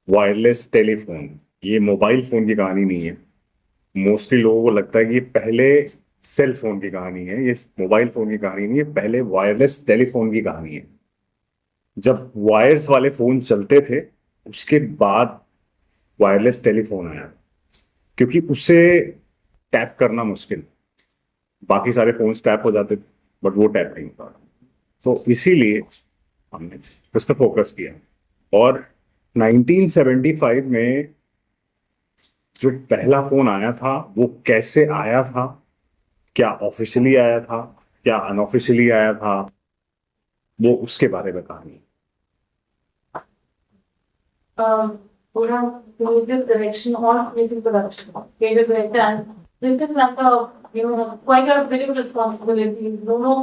Wireless telephone, ये mobile phone की कहानी नहीं है। मोस्टली लोगों को लगता है कि ये पहले सेल फोन की कहानी है, ये मोबाइल फोन की कहानी नहीं है, पहले वायरलेस टेलीफोन की कहानी है। जब वायर्स वाले फोन चलते थे, उसके बाद वायरलेस टेलीफोन आया, क्योंकि उसे टैप करना मुश्किल। बाकी सारे फोन टैप हो जाते थे, बट वो टैप नहीं होता। तो इसीलिए हमने उस पर फोकस किया। और 1975 में जो पहला फोन आया था, वो कैसे आया था, क्या ऑफिशियली आया था, क्या अनऑफिशियली आया था, वो उसके बारे में कहानी है। पूरा म्यूजिक डायरेक्शन और music production creative director and this is like a quite a big responsibility दोनों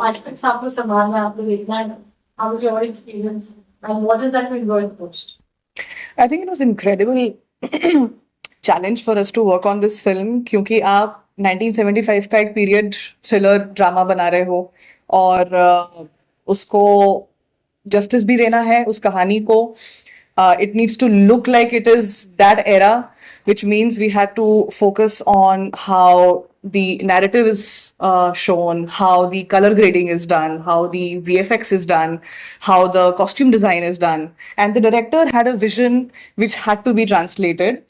aspects आपको संभालना है, आपको देखना है। How was your experience and what is that we learned most? I think it was incredible challenge for us to work on this film क्योंकि आप 1975 का एक पीरियड थ्रिलर ड्रामा बना रहे हो और उसको जस्टिस भी देना है उस कहानी को. It needs to look like it is that era, which means we had to focus on how the narrative is shown, how the color grading is done, how the VFX is done, how the costume design is done. And the director had a vision which had to be translated.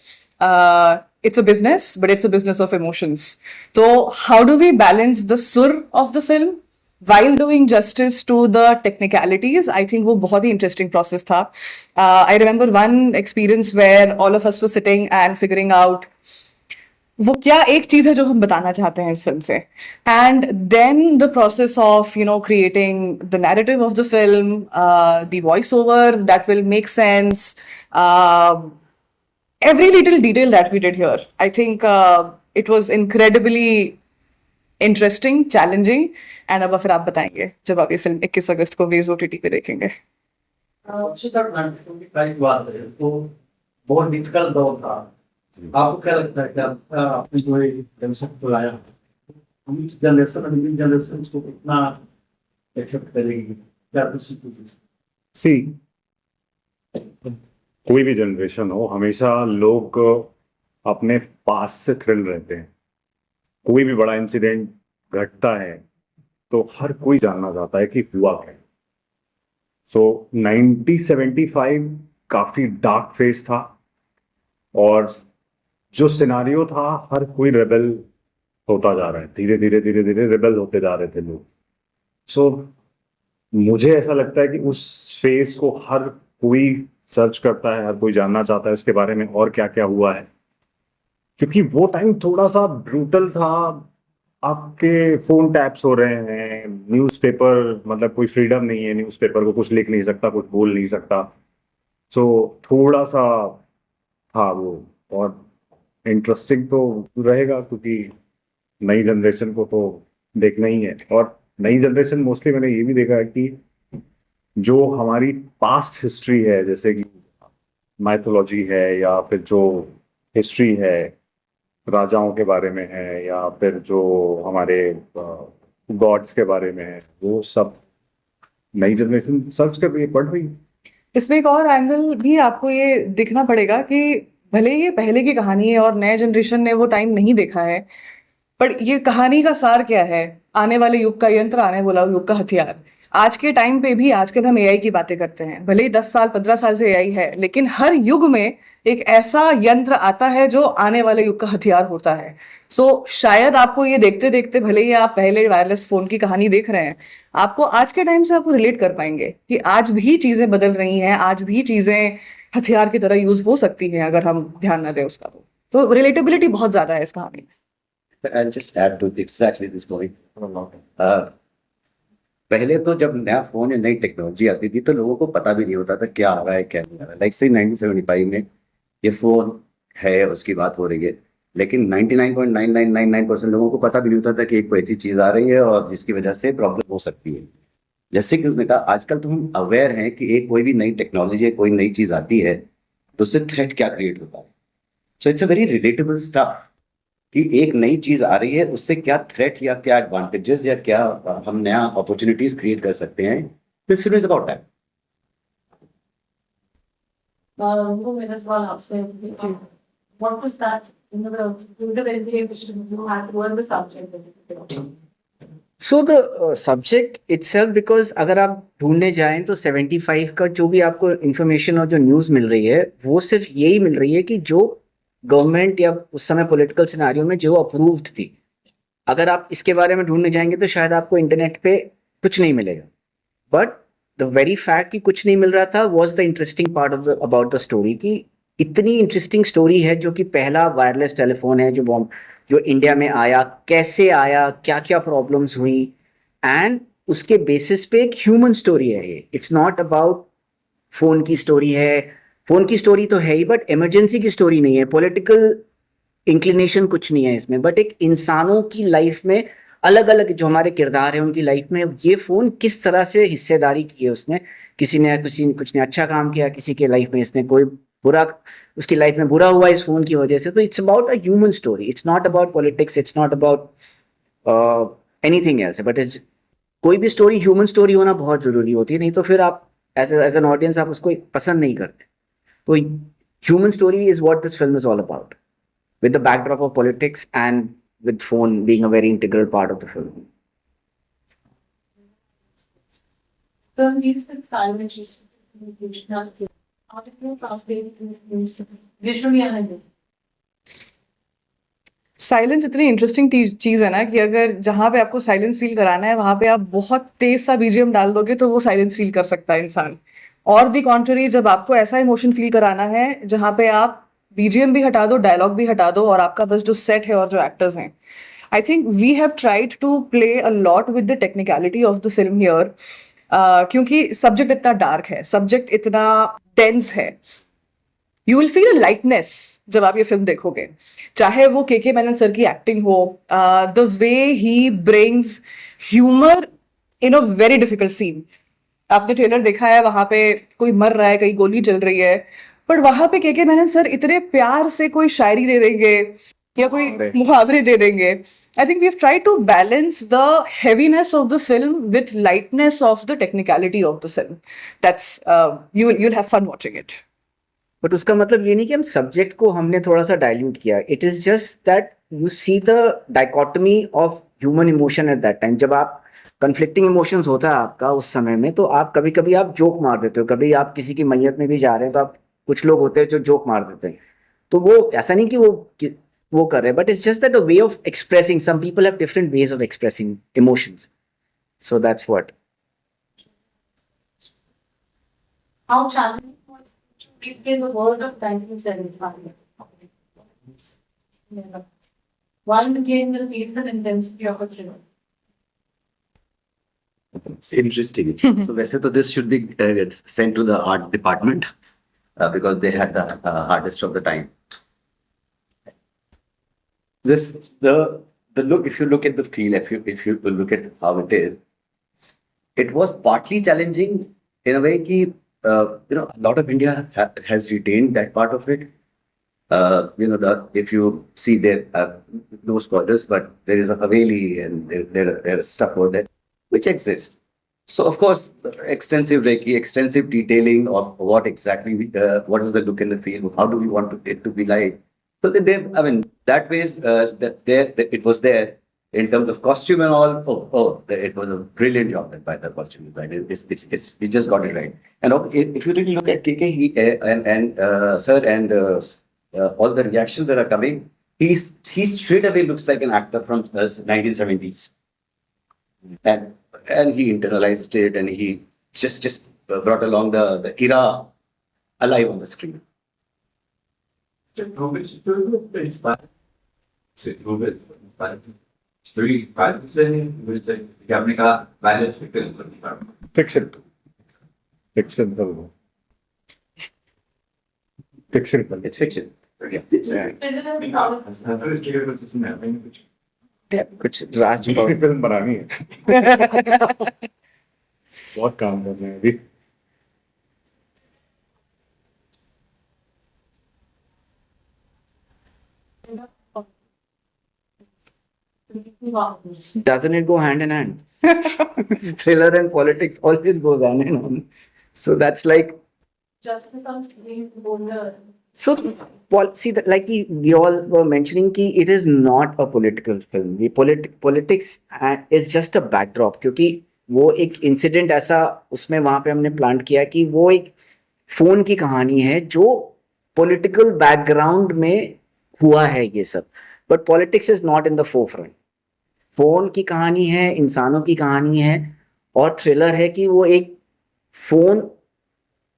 It's a business, but it's a business of emotions. So, how do we balance the sur of the film while doing justice to the technicalities? I think वो बहुत ही interesting process था. I remember one experience where all of us were sitting and figuring out वो क्या एक चीज है जो हम बताना चाहते हैं इस फिल्म से. And then the process of creating the narrative of the film, the voice over that will make sense, every little detail that we did here. I think it was incredibly interesting, challenging. And अब फिर आप बताएंगे जब आप ये film 21 अगस्त को वीज OTT पे देखेंगे. उसी तरह नाटकों की प्राइस बात है तो बहुत डिफिकल्ट दौर था. आपको क्या लगता है कि आपने जो जनरेशन को लाया, हम जनरेशन अगली जनरेशन उसको कितना एक्सेप्ट करेगी, क्या कुछ सी, कोई भी जनरेशन हो, हमेशा लोग अपने पास से थ्रिल रहते हैं. कोई भी बड़ा इंसिडेंट घटता है तो हर कोई जानना चाहता है कि हुआ क्या. सो 1975 काफी डार्क फेज था, और जो सिनारियो था, हर कोई रेबल होता जा रहा है, धीरे धीरे धीरे धीरे रेबल होते जा रहे थे लोग. सो मुझे ऐसा लगता है कि उस फेज को हर कोई सर्च करता है, हर कोई जानना चाहता है उसके बारे में और क्या क्या हुआ है, क्योंकि वो टाइम थोड़ा सा ब्रूटल था. आपके फोन टैप्स हो रहे हैं, न्यूज़पेपर, मतलब कोई फ्रीडम नहीं है, न्यूज़पेपर को कुछ लिख नहीं सकता, कुछ बोल नहीं सकता. सो थोड़ा सा था वो. और इंटरेस्टिंग तो रहेगा, क्योंकि नई जनरेशन को तो देखना ही है. और नई जनरेशन मोस्टली मैंने ये भी देखा है कि जो हमारी पास्ट हिस्ट्री है, जैसे कि माइथोलॉजी है, या फिर जो हिस्ट्री है राजाओं के बारे में है, या फिर जो हमारे गॉड्स के बारे में है, वो सब नई जनरेशन सर्च कर रही है, पढ़ रही है. इसमें एक और एंगल भी आपको ये दिखना पड़ेगा कि भले ये पहले की कहानी है और नए जनरेशन ने वो टाइम नहीं देखा है, पर ये कहानी का सार क्या है? आने वाले युग का यंत्र, आने वाला युग का हथियार. आज के टाइम पे भी आजकल हम एआई की बातें करते हैं, भले ही 10 साल 15 साल से एआई है, लेकिन हर युग में एक ऐसा यंत्र आता है जो आने वाले युग का हथियार होता है. सो शायद आपको ये देखते देखते, भले ही आप पहले वायरलेस फोन की कहानी देख रहे हैं, आपको आज के टाइम से आपको रिलेट कर पाएंगे कि आज भी चीजें बदल रही हैं, आज भी चीजें हथियार की तरह यूज हो सकती हैं अगर हम ध्यान न दें उसका. तो रिलेटेबिलिटी बहुत ज्यादा है इस कहानी में. I'll just add to exactly this point. पहले तो जब नया फोन या नई टेक्नोलॉजी आती थी तो लोगों को पता भी नहीं होता था क्या आ रहा है क्या नहीं आ रहा है. लाइक से 1975 में ये फोन है, उसकी बात हो रही है, लेकिन 99.9999% लोगों को पता भी नहीं होता था कि एक कोई ऐसी चीज आ रही है और जिसकी वजह से प्रॉब्लम हो सकती है. जैसे कि उसने कहा, आजकल तो हम अवेयर हैं कि एक कोई भी नई टेक्नोलॉजी, कोई नई चीज आती है तो उससे थ्रेट क्या क्रिएट होता है. So it's a very relatable stuff कि एक नई चीज आ रही है, उससे क्या थ्रेट या क्या एडवांटेजेस या क्या हम नया अपॉर्चुनिटीज क्रिएट कर सकते हैं. This film is about that. वो मेरा सवाल आपसे है, what was that, you know, the verification you had towards the subject? So the subject itself, because अगर आप ढूंढने जाएं तो 75 का जो भी आपको इंफॉर्मेशन और जो न्यूज़ मिल रही है वो सिर्फ यही मिल रही है कि जो गवर्नमेंट या उस समय पॉलिटिकल सिनारियो में जो अप्रूव्ड थी। अगर आप इसके बारे में ढूंढने जाएंगे तो शायद आपको इंटरनेट पे कुछ नहीं मिलेगा, बट द वेरी फैक्ट कि कुछ नहीं मिल रहा था was the interesting part of the about the story, कि इतनी इंटरेस्टिंग स्टोरी है जो कि पहला वायरलेस टेलीफोन है जो इंडिया में आया, कैसे आया, क्या क्या प्रॉब्लम्स हुई, एंड उसके बेसिस पे एक ह्यूमन स्टोरी है ये। इट्स नॉट अबाउट फोन की स्टोरी है, फोन की स्टोरी तो है ही बट इमरजेंसी की स्टोरी नहीं है, पॉलिटिकल इंक्लिनेशन कुछ नहीं है इसमें, बट एक इंसानों की लाइफ में अलग अलग जो हमारे किरदार हैं उनकी लाइफ में ये फोन किस तरह से हिस्सेदारी की है उसने, किसी ने कुछ ने अच्छा काम किया, किसी के लाइफ में इसने कोई बुरा, उसकी लाइफ में बुरा हुआ इस फोन की वजह से। तो it's about a human story, it's not about politics, it's not about anything else, but it's कोई भी स्टोरी ह्यूमन स्टोरी होना बहुत जरूरी होती है, नहीं तो फिर आप एज एन ऑडियंस आप उसको पसंद नहीं करते। तो human story is what this film is all about, with the backdrop of politics and with phone being a very integral part of the film. The news and silence is how did you translate this news visually and this? Silence इतनी interesting चीज़ है ना कि अगर जहाँ पे आपको silence feel कराना है वहाँ पे आप बहुत तेज सा बीजीएम डाल दोगे तो वो साइलेंस फील कर सकता है इंसान। और दी कॉन्ट्ररी, जब आपको ऐसा इमोशन फील कराना है जहाँ पे आप बीजीएम भी हटा दो, डायलॉग भी हटा दो और आपका बस जो सेट है और जो एक्टर्स हैं, I think we have tried to play a lot with the technicality of the film here, क्योंकि सब्जेक्ट इतना डार्क है, सब्जेक्ट इतना टेंस है। You will feel a lightness जब आप ये फिल्म देखोगे, चाहे वो के मेनन सर की एक्टिंग हो, the way he brings humour in a very difficult scene. आपने ट्रेलर देखा है, वहां पे कोई मर रहा है, कहीं गोली चल रही है, बट वहां पे के मेनन सर इतने प्यार से कोई शायरी दे देंगे या कोई मुहावरे दे देंगे। I think we have tried to balance the heaviness of the film with lightness of the technicality of the film. That's you'll have fun watching it. But उसका मतलब ये नहीं कि हम सब्जेक्ट को हमने थोड़ा सा डाइल्यूट किया, it is just that you see the dichotomy of human emotion at that time. जब आप कन्फ्लिक्टिंग इमोशंस होता है आपका उस समय में, तो आप कभी कभी आप जोक मार देते हो, कभी आप किसी की मैयत में भी जा रहे हैं तो आप, कुछ लोग होते हैं जो जोक मार देते हैं, तो वो ऐसा नहीं कि वो कर रहे हैं, but it's just that a way of expressing, some people have different ways of expressing emotions, so that's what. How challenging was to live in the world of 1975? Yeah. While maintaining the pace and intensity of a thriller. It's interesting. So वैसे तो this should be sent to the art department because they had the artist of the time. This the look. If you look at the feel, if you look at how it is, it was partly challenging in a way कि you know, a lot of India has retained that part of it. You know, if you see there, no spoilers, but there is a Haveli and there is stuff over there which exists. So of course, extensive Reiki, extensive detailing of what exactly what is the look and the feel, how do we want it to be like. So they I mean, that ways that it was there. In terms of costume and all, it was a brilliant job by the costume designer. We just got it right. And if you really look at KK and Sir and all the reactions that are coming, he straight away looks like an actor from the 1970s, and he internalized it, and he just brought along the era alive on the screen. Fiction fiction fiction It's fiction. कुछ राज film बनानी है, बहुत काम कर रहे हैं अभी। doesn't it go hand in hand? Thriller and politics always goes hand in hand. So that's like justice on screen older. So, see, like we all were mentioning, कि it is not a political film. The politics is just a backdrop, क्योंकि वो एक incident ऐसा उसमें वहां पे हमने plant किया कि वो एक फोन की कहानी है जो पॉलिटिकल बैकग्राउंड में हुआ है ये सब, but politics is not in the forefront. Phone की कहानी है, इंसानों की कहानी है, और थ्रिलर है कि वो एक फोन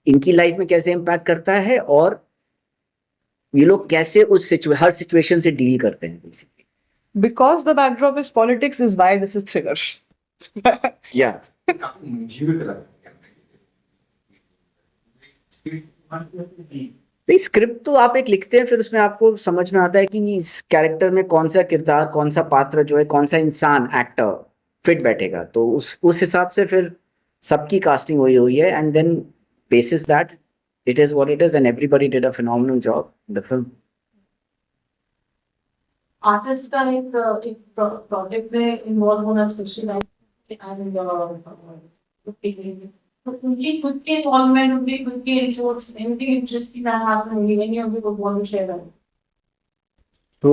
इनकी लाइफ में कैसे इम्पैक्ट करता है और ये लोग कैसे उस हर सिचुएशन से डील करते हैं basically. Because the backdrop is politics is why this is thriller. या नहीं, स्क्रिप्ट तो आप एक लिखते हैं, फिर उसमें आपको समझ में आता है कि इस कैरेक्टर में कौन सा किरदार, कौन सा पात्र जो है, कौन सा इंसान एक्टर फिट बैठेगा, तो उस हिसाब से फिर सबकी कास्टिंग हुई है, and then basis that it is what it is, and everybody did a phenomenal job in the film. Artist का एक project में involve होना special है, and उनकी खुद के involvement, उनकी खुद के inputs, anything interesting that happened, any of you would want to share that? तो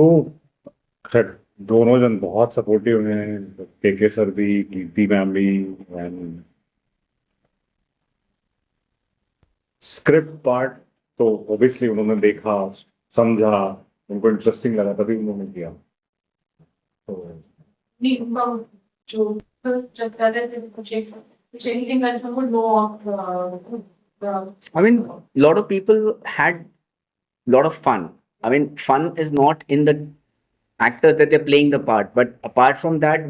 खैर दोनों जन बहुत सपोर्टिव हैं, के सर भी, कीर्ति मैम भी, एंड स्क्रिप्ट पार्ट तो ऑब्वियसली उन्होंने देखा, समझा, उनको इंटरेस्टिंग लगा तभी उन्होंने किया. तो नहीं, जो जब कर रहे थे कुछ anything that you would know of I mean, a lot of people had a lot of fun. I mean, fun is not in the actors that they're playing the part, but apart from that,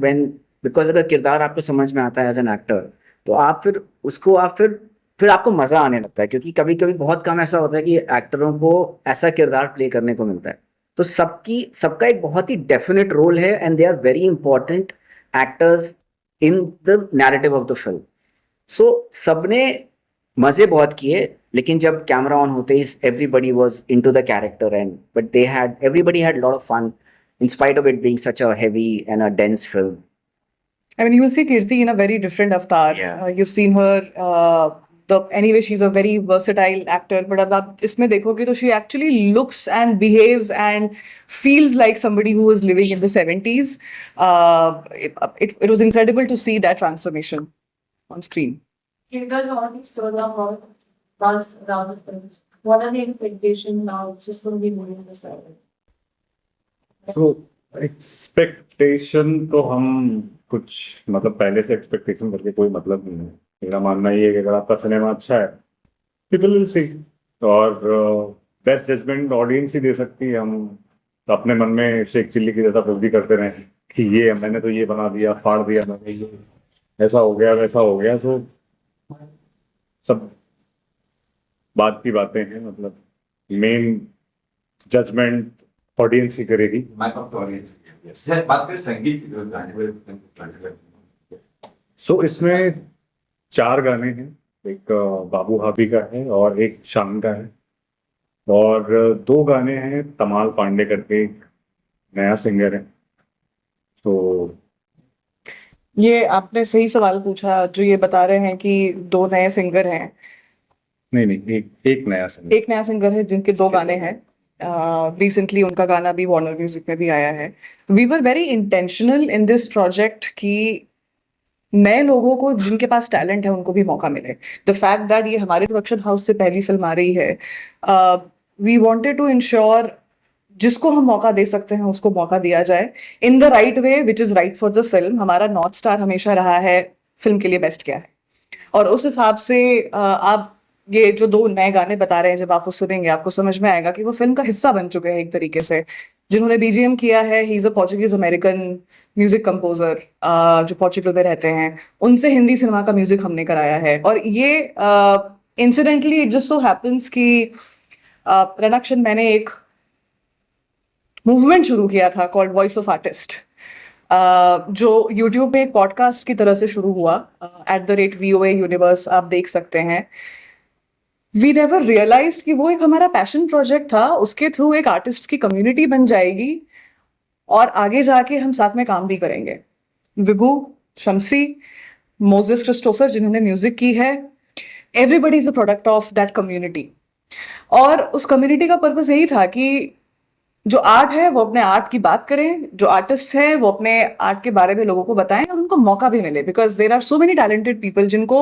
because अगर किरदार आपको समझ में आता है as an actor, तो आप फिर उसको फिर आपको मजा आने लगता है, क्योंकि कभी कभी बहुत कम ऐसा होता है कि एक्टरों को ऐसा किरदार प्ले करने को मिलता है. तो सबका एक बहुत ही डेफिनेट रोल है, and they are very important actors in the narrative of the film. So सबने मजे बहुत किए, लेकिन जब कैमरा ऑन होते ही everybody was into the character, and but everybody had lot of fun in spite of it being such a heavy and a dense film. I mean, you will see Kirti in a very different avatar. Yeah. You've seen her. Anyway, she's a very versatile actor. But अब आप इसमें देखोगे तो she actually looks and behaves and feels like somebody who was living in the 70s. It was incredible to see that transformation on screen. theaters already sold out all buzz around the film. What are the expectations now? It's just going to be movies as well. तो expectation तो हम कुछ मतलब पहले से expectation करके कोई मतलब नहीं है. मेरा मानना ये है कि अगर आपका सिनेमा अच्छा है, पीपल विल सी, और बेस्ट जजमेंट ऑडियंस ही दे सकती है. हम अपने मन में शेख चिल्ली की जैसा कुछ भी करते रहे कि ये मैंने तो ये बना दिया, फाड़ दिया मैंने, ये ऐसा हो गया वैसा हो गया. तो सब बात की बातें हैं, मतलब मेन जजमेंट ऑडियंस ही करेगी. बात करें संगीत की, जो गाने सो इसमें 4 गाने हैं. एक बाबू हाबी का है और एक शान का है, और 2 गाने हैं तमाल पांडे करके एक नया सिंगर है. तो ये आपने सही सवाल पूछा, जो ये बता रहे हैं कि 2 नए सिंगर हैं. नहीं, एक नया सिंगर. एक नया सिंगर है जिनके 2 गाने हैं. रिसेंटली उनका गाना भी वार्नर म्यूजिक में भी आया है. We were very intentional in this project कि नए लोगों को जिनके पास टैलेंट है उनको भी मौका मिले. द फैक्ट दैट ये हमारे प्रोडक्शन हाउस से पहली फिल्म आ रही है, वी वांटेड टू इंश्योर जिसको हम मौका दे सकते हैं उसको मौका दिया जाए in the right way which is right for the film. हमारा नॉर्थ स्टार हमेशा रहा है फिल्म के लिए बेस्ट क्या है, और उस हिसाब से आप ये जो 2 नए गाने बता रहे हैं, जब आप वो सुनेंगे आपको समझ में आएगा कि वो फिल्म का हिस्सा बन चुके हैं एक तरीके से. जिन्होंने बीजीएम किया है, he is a Portuguese American music composer जो पोर्चुगल में रहते हैं, उनसे हिंदी सिनेमा का म्यूजिक हमने कराया है. और ये incidentally it just so happens कि रणक्षण मैंने एक मूवमेंट शुरू किया था कॉल्ड वॉइस ऑफ आर्टिस्ट, जो यूट्यूब में एक पॉडकास्ट की तरह से शुरू हुआ. @VOA यूनिवर्स आप देख सकते हैं. वी नेवर रियलाइज्ड कि वो एक हमारा पैशन प्रोजेक्ट था, उसके थ्रू एक आर्टिस्ट की कम्युनिटी बन जाएगी और आगे जाके हम साथ में काम भी करेंगे. विभू, शम्सी, मोजेस क्रिस्टोफर जिन्होंने म्यूजिक की है, everybody is a product of that community. और उस कम्युनिटी का पर्पस यही था कि जो आर्ट है वो अपने आर्ट की बात करें, जो आर्टिस्ट है वो अपने आर्ट के बारे में लोगों को बताएं और उनको मौका भी मिले, because there are so many talented people जिनको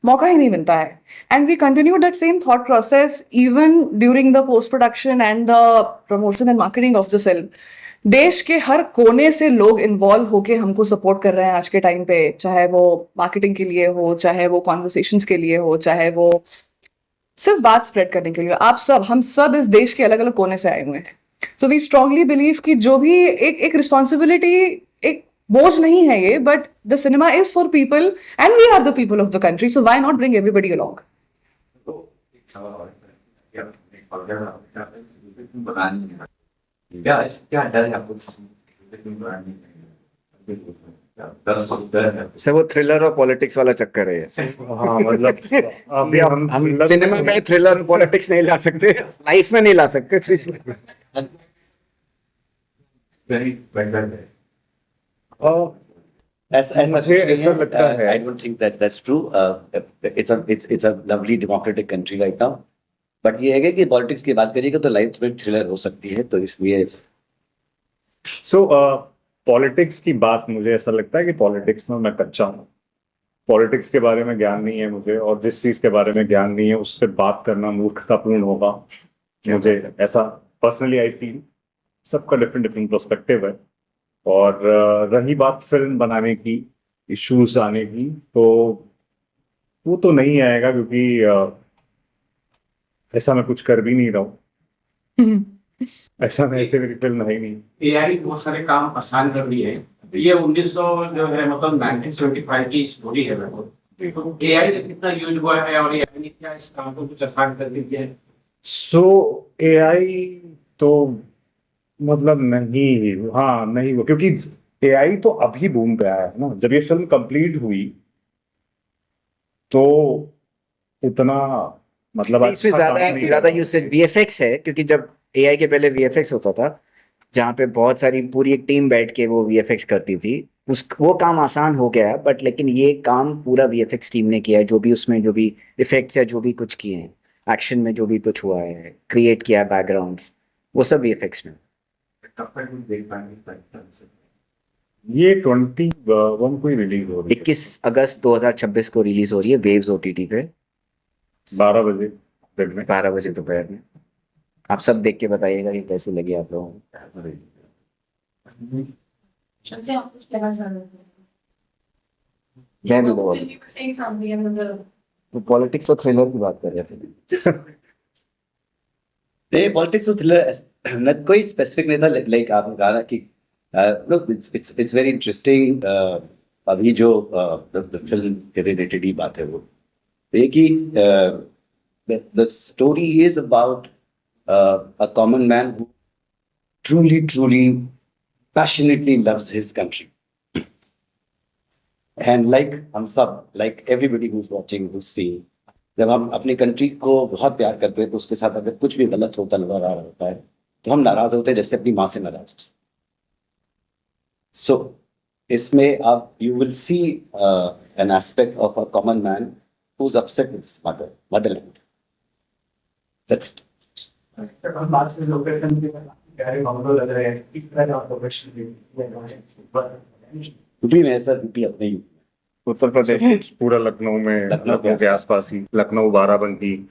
मौका ही नहीं मिलता है. And we continue that same thought process even during the post production and the promotion and marketing of the film. देश के हर कोने से लोग इन्वॉल्व होके हमको सपोर्ट कर रहे हैं आज के टाइम पे, चाहे वो मार्केटिंग के लिए हो, चाहे वो कॉन्वर्सेशंस के लिए हो, चाहे वो सिर्फ बात स्प्रेड करने के लिए. आप सब, हम सब इस देश के अलग अलग कोने से आए हुए हैं. सो वी स्ट्रांगली बिलीव कि जो भी एक रिस्पॉन्सिबिलिटी, एक बोझ नहीं है ये, but the cinema is for people and we are the people of the country, so why not bring everybody along. Sir वो थ्रिलर और पॉलिटिक्स वाला चक्कर है ये. हाँ मतलब अभी हम सिनेमा में थ्रिलर और पॉलिटिक्स नहीं ला सकते, लाइफ में नहीं ला सकते. मुझे ऐसा लगता है, I don't think that that's true. It's a lovely democratic country right now. But ये है कि पॉलिटिक्स की बात करिएगा तो लाइफ में थ्रिलर हो सकती है, तो इसलिए सो पॉलिटिक्स की बात, मुझे ऐसा लगता है कि पॉलिटिक्स में मैं कच्चा हूँ. पॉलिटिक्स के बारे में ज्ञान नहीं है मुझे, और जिस चीज़ के बारे में ज्ञान नहीं है उस पर बात करना मूर्खतापूर्ण होगा. मुझे ऐसा पर्सनली आई फील. सबका डिफरेंट डिफरेंट पर्सपेक्टिव है. और रही बात फिल्म बनाने की, इश्यूज आने की, तो वो तो नहीं आएगा, क्योंकि ऐसा मैं कुछ कर भी नहीं रहा हूँ. ऐसा मैं, ऐसे मेरी फिल्म है ही नहीं. एआई बहुत सारे काम आसान कर रही है. ये 1900 जो है मतलब 1975 की स्टोरी है. लगभग एआई ने कितना यूज हुआ है और एआई ने क्या इस काम को कुछ आसान कर दिया है. सो एआई तो मतलब नहीं, हाँ नहीं हुआ, क्योंकि एआई तो अभी बूम पे आया है ना. जब ये फिल्म कंप्लीट हुई तो इतना मतलब इसमें अच्छा काम नहीं ज्यादा हुआ. यूसेज वीएफएक्स है, क्योंकि जब एआई के पहले वीएफएक्स होता था जहाँ पे बहुत सारी पूरी एक टीम बैठ के वो वीएफएक्स करती थी, वो काम आसान हो गया है. बट लेकिन ये काम पूरा वीएफएक्स टीम ने किया है, जो भी उसमें जो भी इफेक्ट्स है, जो भी कुछ किए हैं, एक्शन में जो भी कुछ हुआ है, क्रिएट किया है बैकग्राउंड, वो सब वीएफएक्स में. ये 21 को ही रिलीज हो रही है. 21 अगस्त 2026 को रिलीज हो रही है वेव्स ओटीटी पे 12 बजे दिन में. 12 बजे दोपहर में. आप सब देख के बताइएगा कि कैसी लगी आप लोगों को. चलते हैं, आप कुछ कहना चाह रहे हैं? मैं भी बोल, You were saying something and then तो पॉलिटिक्स और थ्रिलर की बात कर रहे थे. नहीं, पॉलिटिक्स और थ्रिलर कोई स्पेसिफिक नहीं था. लाइक आपने कहा ना कि look, it's very interesting. अभी जो फिल्म के रिलेटेड ही बात है वो ये कि the story is about a common man who truly passionately loves his country. And like हम सब, like everybody who's watching, who's seeing, जब हम अपनी कंट्री को बहुत प्यार करते हैं तो उसके साथ अगर कुछ भी गलत होता नजर आ रहा होता है तो हम नाराज होते हैं, जैसे अपनी माँ से नाराज हो. So इसमें आप you will see an aspect of a common man who's upset with his motherland. That's it. बात से लोकेशन की प्यारे मामलों लग रहे हैं. किस तरह का लोकेशन यूपी में है सर, यूपी अपने ही. उत्तर प्रदेश पूरा लखनऊ में, लखनऊ के आसपास ही, लखनऊ, बाराबंकी,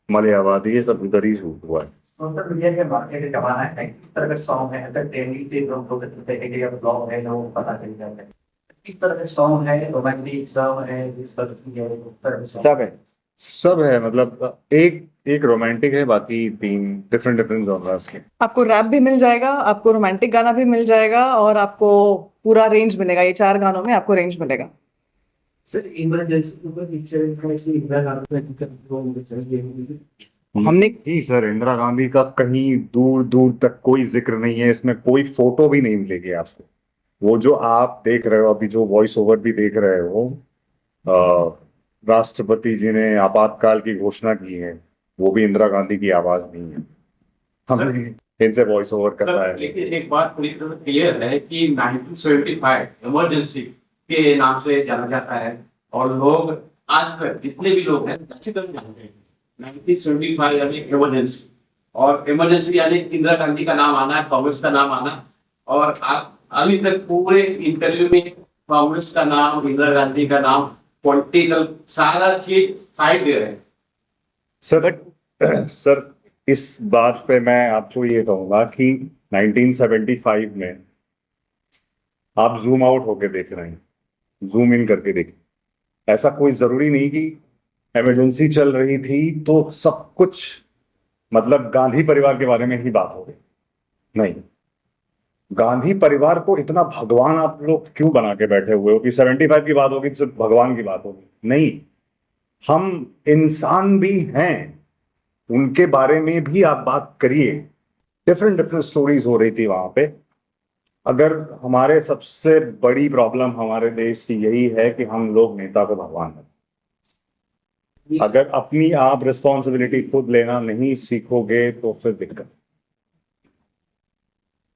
मलियाबाद, ये सब उधर ही शूट हुआ है. सोशल मीडिया के मार्केट का जमाना है. किस तरह का सॉन्ग है, अगर ट्रेंडिंग से लोग देखेंगे या ब्लॉग है लोग पता चल जाता है. किस तरह का सॉन्ग है, रोमांटिक सॉन्ग है, जिस पर सब है. सब है, मतलब एक रोमांटिक है, बाकी 3 डिफरेंट जॉनर्स के. आपको रैप भी मिल जाएगा, आपको रोमांटिक गाना भी मिल जाएगा, और आपको पूरा रेंज मिलेगा. ये 4 गानों में आपको रेंज मिलेगा. सर इमरजेंसी ऊपर पिक्चर कैसे इंदिरा गांधी का रोल चाहिए. हमने जी सर, इंदिरा गांधी का कहीं दूर तक कोई जिक्र नहीं है इसमें. कोई फोटो भी नहीं मिलेगी आपको. वो जो आप देख रहे हो अभी, जो वॉइस ओवर भी देख रहे हो, राष्ट्रपति जी ने आपातकाल की घोषणा की है, वो भी इंदिरा गांधी की आवाज नहीं है. हमने इनसे वॉइस ओवर करना है. लेकिन एक बात पूरी तरह क्लियर है कि 1975 इमरजेंसी के नाम से जाना जाता है और लोग आज तक जितने भी लोग हैं अच्छी तरह जानते हैं 1975 यानी इमरजेंसी, और इमरजेंसी यानी इंदिरा गांधी का नाम आना, कांग्रेस का नाम आना, और अभी तक पूरे इंटरव्यू में कांग्रेस का नाम, इंदिरा गांधी का नाम, पॉलिटिकल सारा चीज साइड दे रहे हैं। सर इस बात पे मैं आपको ये कहूंगा कि 1975 में आप जूम आउट होके देख रहे हैं, जूम इन करके देखें। ऐसा कोई जरूरी नहीं कि इमरजेंसी चल रही थी तो सब कुछ मतलब गांधी परिवार के बारे में ही बात हो गई। नहीं, गांधी परिवार को इतना भगवान आप लोग क्यों बना के बैठे हुए हो कि 75 की बात होगी तो सिर्फ भगवान की बात होगी? नहीं, हम इंसान भी हैं, उनके बारे में भी आप बात करिए। डिफरेंट स्टोरीज हो रही थी वहां पे। अगर हमारे सबसे बड़ी प्रॉब्लम हमारे देश की यही है कि हम लोग नेता को भगवान बनते। अगर अपनी आप रिस्पॉन्सिबिलिटी खुद लेना नहीं सीखोगे तो फिर दिक्कत।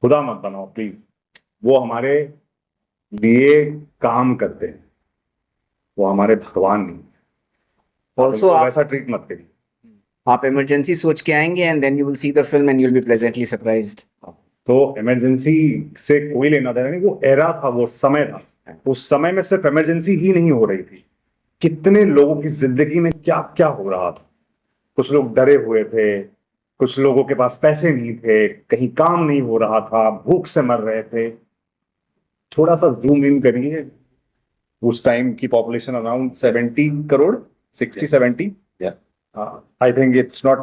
खुदा मत बनाओ प्लीज, वो हमारे लिए काम करते हैं, वो हमारे भगवान नहीं। ऑल्सो वैसा ट्रीट मत करिए। आप इमरजेंसी सोच के आएंगे and then you will see the film and you will be pleasantly surprised. तो इमरजेंसी से कोई लेना देना नहीं, वो एरा था, वो समय था। उस समय में सिर्फ इमरजेंसी ही नहीं हो रही थी, कितने लोगों की जिंदगी में क्या क्या हो रहा था। कुछ लोग डरे हुए थे, कुछ लोगों के पास पैसे नहीं थे, कहीं काम नहीं हो रहा था, भूख से मर रहे थे। थोड़ा सा जूम इन करिए, उस टाइम की population around 70 crore, 60-70। I think it's not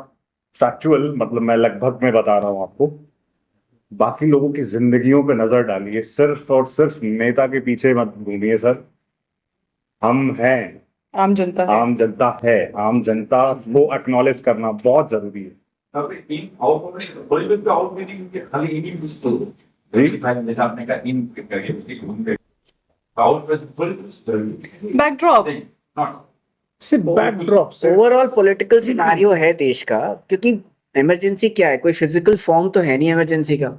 factual, मतलब मैं लगभग में बता रहा हूं आपको। बाकी लोगों की जिंदगियों पे नजर डालिए, सिर्फ और सिर्फ नेता के पीछे मत घूमिए सर। हम हैं, आम जनता है। आम जनता है, आम जनता को एक्नॉलेज करना बहुत जरूरी है। इन बॉलीवुड पे आउट मीनिंग खाली इन्हीं जी जैसे आपने कहा इन करके आउट पे बैकड्रॉप नॉट सिर्फ बैकड्रॉप से ओवरऑल पॉलिटिकल सिनारियो है देश का, क्योंकि इमरजेंसी क्या है, कोई फिजिकल फॉर्म तो है नहीं इमरजेंसी का।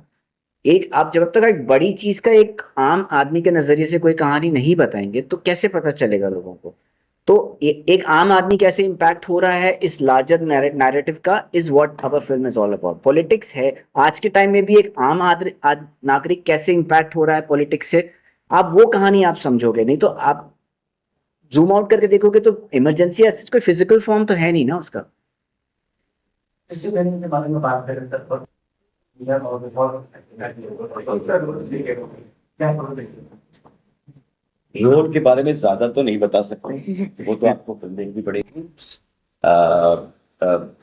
एक आप जब तक एक बड़ी चीज का एक आम आदमी के नजरिए से कोई कहानी नहीं बताएंगे तो कैसे पता चलेगा लोगों को। तो एक आम आदमी कैसे इम्पैक्ट हो रहा है इस लार्जर नैरेटिव का is what our film is all about. Politics है आज के टाइम में भी, एक आम नागरिक कैसे इम्पैक्ट हो रहा है पॉलिटिक्स से, आप वो कहानी आप समझोगे। नहीं तो आप जूम आउट करके देखोगे तो इमरजेंसी ऐसे कोई फिजिकल फॉर्म तो है नहीं ना उसका। डिसिप्लिन के बारे में बात करें सर, और क्या रोल के बारे में ज्यादा तो नहीं बता सकते, वो तो आपको फिल्म देखनी पड़ेगी।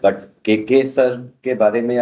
बट के सर के बारे में